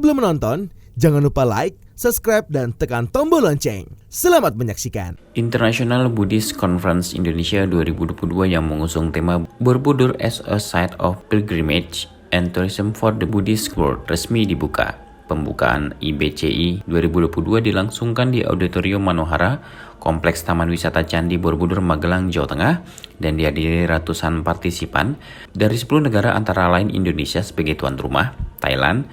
Sebelum menonton, jangan lupa like, subscribe, dan tekan tombol lonceng. Selamat menyaksikan. International Buddhist Conference Indonesia 2022 yang mengusung tema Borobudur as a Site of Pilgrimage and Tourism for the Buddhist World resmi dibuka. Pembukaan IBCI 2022 dilangsungkan di Auditorium Manohara, Kompleks Taman Wisata Candi Borobudur, Magelang, Jawa Tengah, dan dihadiri ratusan partisipan dari 10 negara antara lain Indonesia sebagai tuan rumah, Thailand,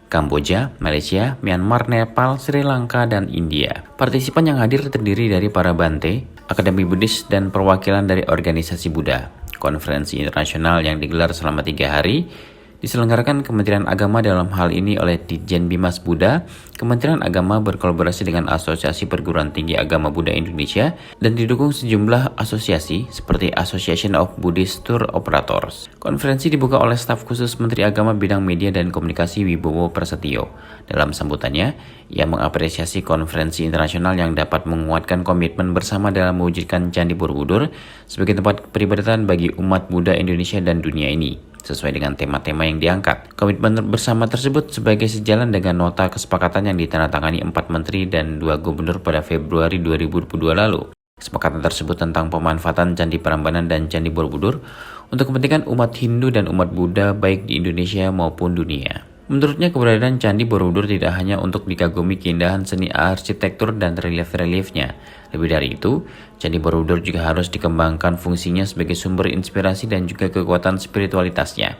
Kamboja, Malaysia, Myanmar, Nepal, Sri Lanka, dan India. Partisipan yang hadir terdiri dari para Bante, Akademi Buddhis, dan perwakilan dari organisasi Buddha. Konferensi internasional yang digelar selama 3 hari diselenggarakan Kementerian Agama, dalam hal ini oleh Ditjen Bimas Buddha. Kementerian Agama berkolaborasi dengan Asosiasi Perguruan Tinggi Agama Buddha Indonesia dan didukung sejumlah asosiasi seperti Association of Buddhist Tour Operators. Konferensi dibuka oleh staf khusus Menteri Agama Bidang Media dan Komunikasi Wibowo Prasetyo. Dalam sambutannya, ia mengapresiasi konferensi internasional yang dapat menguatkan komitmen bersama dalam mewujudkan Candi Borobudur sebagai tempat peribadatan bagi umat Buddha Indonesia dan dunia ini, sesuai dengan tema-tema yang diangkat. Komitmen bersama tersebut sebagai sejalan dengan nota kesepakatan yang ditandatangani 4 menteri dan 2 gubernur pada Februari 2022 lalu. Kesepakatan tersebut tentang pemanfaatan Candi Prambanan dan Candi Borobudur untuk kepentingan umat Hindu dan umat Buddha baik di Indonesia maupun dunia. Menurutnya, keberadaan Candi Borobudur tidak hanya untuk dikagumi keindahan seni arsitektur dan relief-reliefnya. Lebih dari itu, Candi Borobudur juga harus dikembangkan fungsinya sebagai sumber inspirasi dan juga kekuatan spiritualitasnya.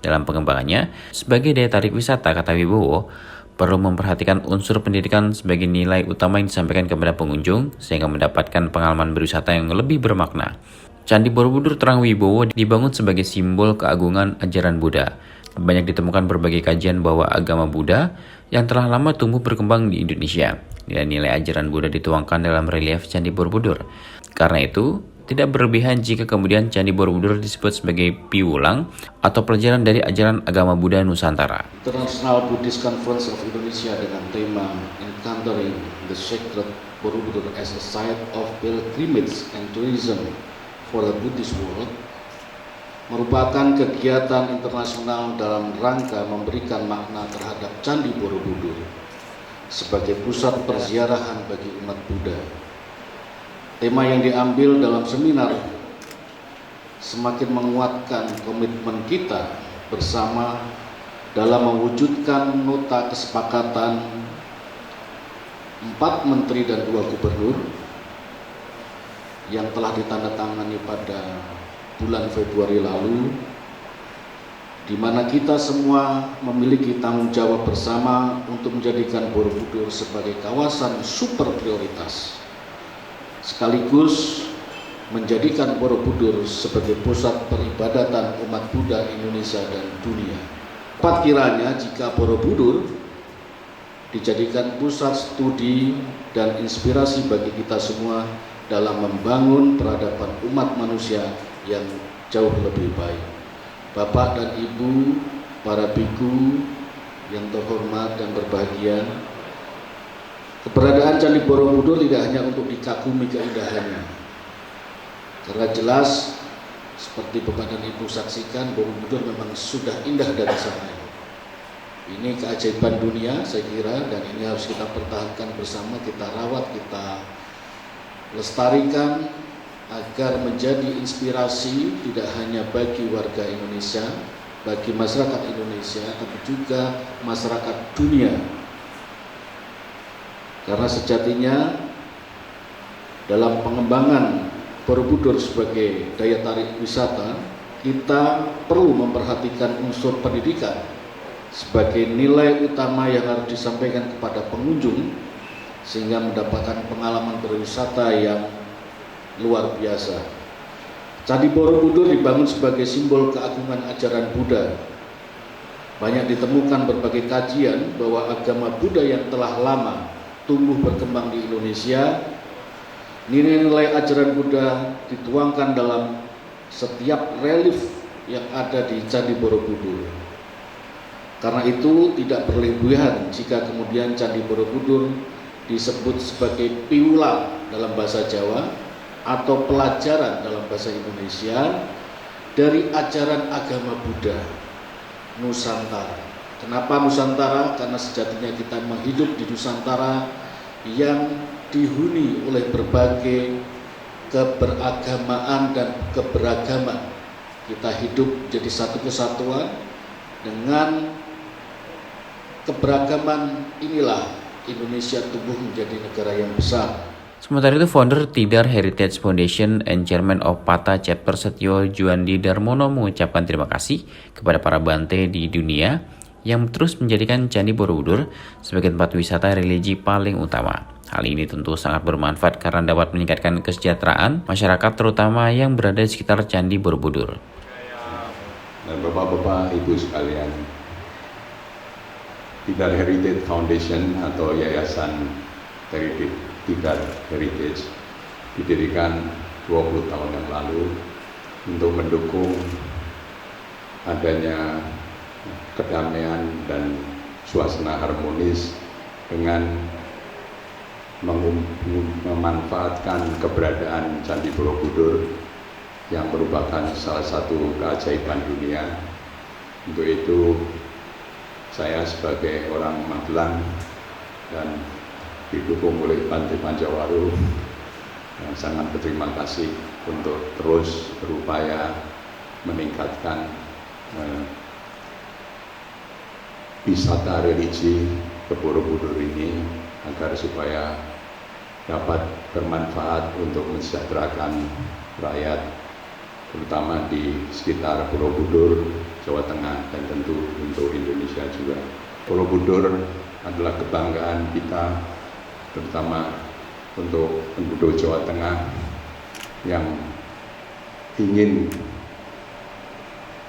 Dalam pengembangannya, sebagai daya tarik wisata, kata Wibowo, perlu memperhatikan unsur pendidikan sebagai nilai utama yang disampaikan kepada pengunjung sehingga mendapatkan pengalaman berwisata yang lebih bermakna. Candi Borobudur, terang Wibowo, dibangun sebagai simbol keagungan ajaran Buddha. Banyak ditemukan berbagai kajian bahwa agama Buddha yang telah lama tumbuh berkembang di Indonesia. Nilai-nilai ajaran Buddha dituangkan dalam relief Candi Borobudur. Karena itu, tidak berlebihan jika kemudian Candi Borobudur disebut sebagai piwulang atau pelajaran dari ajaran agama Buddha Nusantara. International Buddhist Conference of Indonesia dengan tema Encountering the Sacred Borobudur as a Site of Pilgrimage and Tourism for the Buddhist World merupakan kegiatan internasional dalam rangka memberikan makna terhadap Candi Borobudur sebagai pusat perziarahan bagi umat Buddha. Tema yang diambil dalam seminar semakin menguatkan komitmen kita bersama dalam mewujudkan nota kesepakatan 4 menteri dan 2 gubernur yang telah ditandatangani pada bulan Februari lalu, di mana kita semua memiliki tanggung jawab bersama untuk menjadikan Borobudur sebagai kawasan super prioritas, sekaligus menjadikan Borobudur sebagai pusat peribadatan umat Buddha Indonesia dan dunia. Tepat kiranya jika Borobudur dijadikan pusat studi dan inspirasi bagi kita semua dalam membangun peradaban umat manusia yang jauh lebih baik. Bapak dan Ibu, para biku yang terhormat dan berbahagia, keberadaan Candi Borobudur tidak hanya untuk dikagumi keindahannya, karena jelas seperti Bapak dan Ibu saksikan, Borobudur memang sudah indah dari sana. Ini keajaiban dunia, saya kira, dan ini harus kita pertahankan bersama, kita rawat, kita lestarikan agar menjadi inspirasi tidak hanya bagi warga Indonesia, bagi masyarakat Indonesia, tapi juga masyarakat dunia. Karena sejatinya dalam pengembangan Borobudur sebagai daya tarik wisata, kita perlu memperhatikan unsur pendidikan sebagai nilai utama yang harus disampaikan kepada pengunjung sehingga mendapatkan pengalaman berwisata yang luar biasa. Candi Borobudur dibangun sebagai simbol keagungan ajaran Buddha. Banyak ditemukan berbagai kajian bahwa agama Buddha yang telah lama tumbuh berkembang di Indonesia, nilai-nilai ajaran Buddha dituangkan dalam setiap relief yang ada di Candi Borobudur. Karena itu tidak berlebihan jika kemudian Candi Borobudur disebut sebagai piwulang dalam bahasa Jawa atau pelajaran dalam bahasa Indonesia dari ajaran agama Buddha Nusantara. Kenapa Nusantara? Karena sejatinya kita menghidup di Nusantara yang dihuni oleh berbagai keberagamaan dan keberagaman. Kita hidup jadi satu kesatuan. Dengan keberagaman inilah Indonesia tumbuh menjadi negara yang besar. Sementara itu, founder Tidar Heritage Foundation and Chairman of PATA Chapter Setio Juandi Darmono mengucapkan terima kasih kepada para Bante di dunia yang terus menjadikan Candi Borobudur sebagai tempat wisata religi paling utama. Hal ini tentu sangat bermanfaat karena dapat meningkatkan kesejahteraan masyarakat terutama yang berada di sekitar Candi Borobudur. Dan Bapak-Bapak, Ibu sekalian, Tidar Heritage Foundation atau Yayasan Tidar Heritage didirikan 20 tahun yang lalu untuk mendukung adanya kedamaian dan suasana harmonis dengan memanfaatkan keberadaan Candi Borobudur yang merupakan salah satu keajaiban dunia. Untuk itu saya sebagai orang Magelang dan didukung oleh Bante Panjawaru sangat berterima kasih untuk terus berupaya meningkatkan wisata religi ke Borobudur ini agar supaya dapat bermanfaat untuk mensejahterakan rakyat terutama di sekitar Borobudur, Jawa Tengah, dan tentu untuk Indonesia juga. Borobudur adalah kebanggaan kita, terutama untuk penduduk Jawa Tengah yang ingin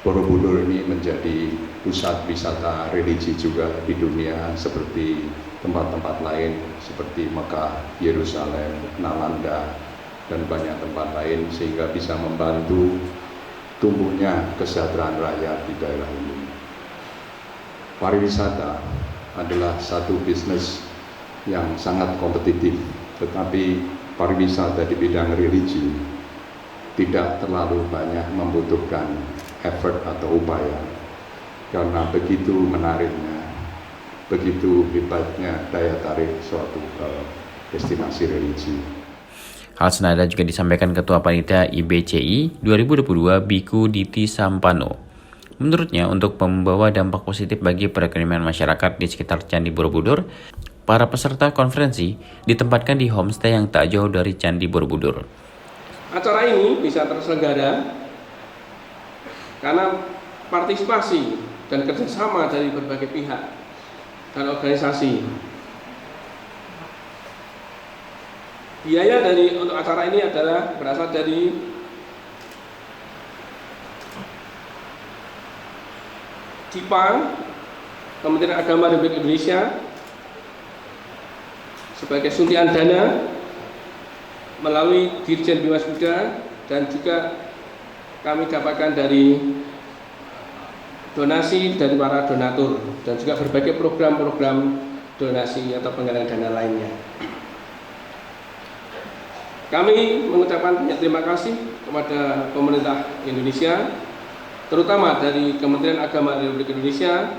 Borobudur ini menjadi pusat wisata religi juga di dunia seperti tempat-tempat lain seperti Mekah, Yerusalem, Nalanda, dan banyak tempat lain sehingga bisa membantu tumbuhnya kesejahteraan rakyat di daerah ini. Pariwisata adalah satu bisnis yang sangat kompetitif, tetapi pariwisata di bidang religi tidak terlalu banyak membutuhkan effort atau upaya karena begitu menariknya, begitu hebatnya daya tarik suatu destinasi religi. Hal senada juga disampaikan Ketua Panitia IBCI 2022 Biku Diti Sampano. Menurutnya, untuk membawa dampak positif bagi perekonomian masyarakat di sekitar Candi Borobudur, para peserta konferensi ditempatkan di homestay yang tak jauh dari Candi Borobudur. Acara ini bisa terselenggara karena partisipasi dan kerjasama dari berbagai pihak dan organisasi. Biaya untuk acara ini adalah berasal dari DIPA, Kementerian Agama Republik Indonesia, sebagai suntian dana melalui Dirjen Bimas Budha, dan juga kami dapatkan dari donasi dari para donatur dan juga berbagai program-program donasi atau penggalangan dana lainnya. Kami mengucapkan banyak terima kasih kepada pemerintah Indonesia, terutama dari Kementerian Agama Republik Indonesia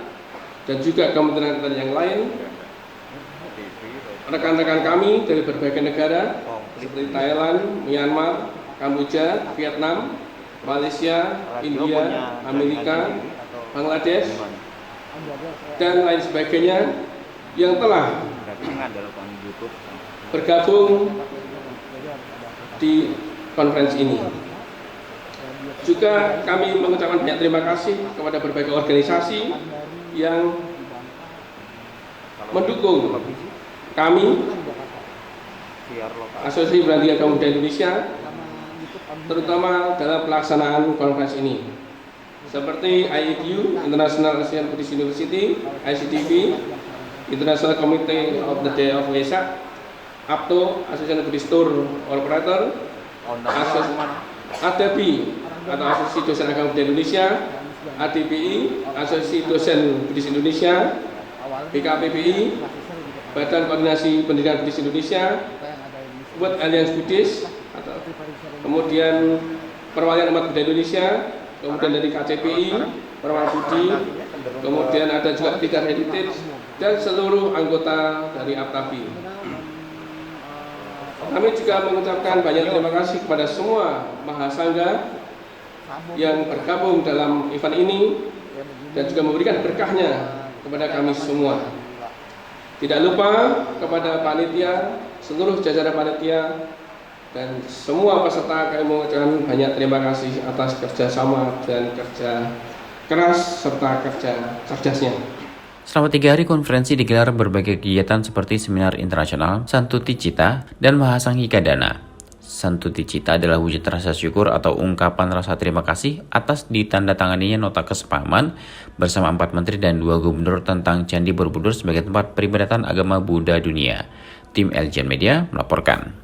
dan juga kementerian yang lain, rekan-rekan kami dari berbagai negara seperti Thailand, Myanmar, Kamboja, Vietnam, Malaysia, India, Amerika, Bangladesh, dan lain sebagainya yang telah bergabung di konferensi ini. Juga kami mengucapkan banyak terima kasih kepada berbagai organisasi yang mendukung kami, Asosiasi Belantika Kaum Muda Indonesia, terutama dalam pelaksanaan konferensi ini, seperti IADU, International Asian Buddhist University, ICTV, International Committee of the Day of Wesak, APTO, Association Buddhist Tour Operator, ADBI atau Asosiasi Dosen Agama Buddha Indonesia, ADBI, Asosiasi Dosen Buddhis Indonesia, BKPBI, Badan Koordinasi Pendidikan Buddhis Indonesia, World Alliance Buddhis, kemudian Perwalian Umat Buddha Indonesia, kemudian dari KCPI, Perwal Budi, kemudian ada juga Tiga Heritage, dan seluruh anggota dari Aptabi. Kami juga mengucapkan banyak terima kasih kepada semua mahasangga yang bergabung dalam event ini dan juga memberikan berkahnya kepada kami semua. Tidak lupa kepada panitia, seluruh jajaran panitia, dan semua peserta, kami mengucapkan banyak terima kasih atas kerjasama dan kerja keras serta kerja cerdasnya. Selama 3 hari konferensi digelar berbagai kegiatan seperti seminar internasional, Santuti Cita, dan Mahasangika Dana. Santuti Cita adalah wujud rasa syukur atau ungkapan rasa terima kasih atas ditandatanganinya nota kesepahaman bersama 4 menteri dan 2 gubernur tentang Candi Borobudur sebagai tempat peribadatan agama Buddha dunia. Tim Eljan Media melaporkan.